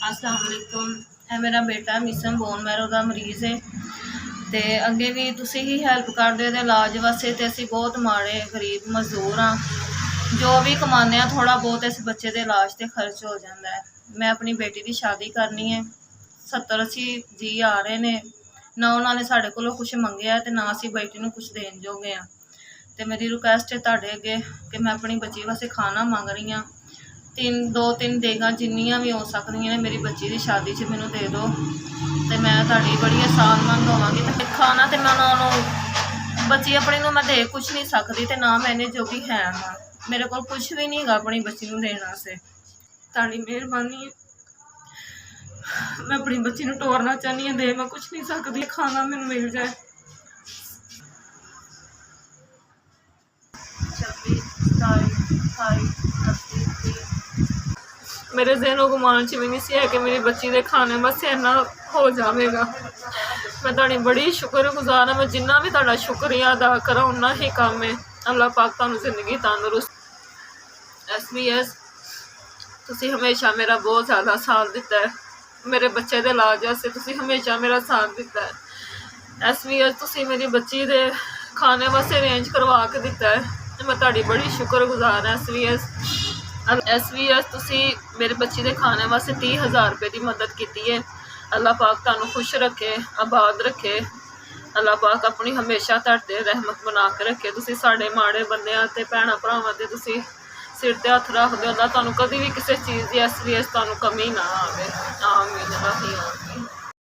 अस्सलाम वालेकुम। है मेरा बेटा मिसम बोन मैरो का मरीज़ है तो अगे भी तुसी ही हैल्प करते हो इलाज वास्ते। तो असी बहुत माड़े गरीब मजदूर हाँ, जो भी कमाने थोड़ा बहुत इस बच्चे के इलाज से खर्च हो जाता है। मैं अपनी बेटी की शादी करनी है, 70-80 जी आ रहे ने, ना उन्होंने साढ़े को कुछ मंगया तो ना असी बेटी को कुछ देन जोगे हाँ। तो मेरी रिक्वेस्ट है तुहाडे अगे कि मैं अपनी बच्ची वास्ते खाना मंग रही हाँ। 2-3 देगा जिन्नियां भी हो सकदियां ने मेरी बच्ची की शादी च मैनू दे दो तो मैं तुहाडी बड़ी आसानमंद होवांगी। तो खाना तो मैं उन्होंने बच्ची अपनी मैं दे कुछ नहीं सकती, तो ना मैंने जो भी है ना मेरे को कुछ भी नहीं है अपनी बच्ची को देने से। तुहाडी मेहरबानी, मैं अपनी बच्ची को टोरना चाहनी हाँ, दे मैं कुछ नहीं सकती, खाना मैनू मिल जाए। 26, 27, 28, 29, 30 मेरे जहनों गुमान च भी नहीं सी है कि मेरी बच्ची के खाने वास्ते इन्ना हो जाएगा। मैं तुहाडी बड़ी शुक्रगुजार हाँ। मैं जिन्ना भी तुहाडा शुक्रिया अदा करा उन्ना ही कम है। अल्लाह पाक तुहानू जिंदगी तंदुरुस्त। SBS तुसी हमेशा मेरा बहुत ज़्यादा साथ दिता है, मेरे बच्चे के इलाज वास्ते तुसी हमेशा मेरा साथ दिता है। SBS तुसी मेरी बच्ची के खाने वास्ते अरेंज करवा के दिता है, मैं तुहाडी बड़ी शुक्रगुजार हाँ। SBS तुसी मेरे बच्ची के खाने वास्ते 30,000 रुपये की मदद की है। अल्लाह पाक तुहानू खुश रखे, आबाद रखे। अल्लाह पाक अपनी हमेशा तुहाडे रहमत बना के रखे। तुसी साडे माड़े बंदियां ते भैणां भरावां ते तुसी सिर ते हथ रखदे हो, अल्लाह तुहानू कभी भी किसी चीज़ की SBS तुहानू कमी ना आवे। आमीन।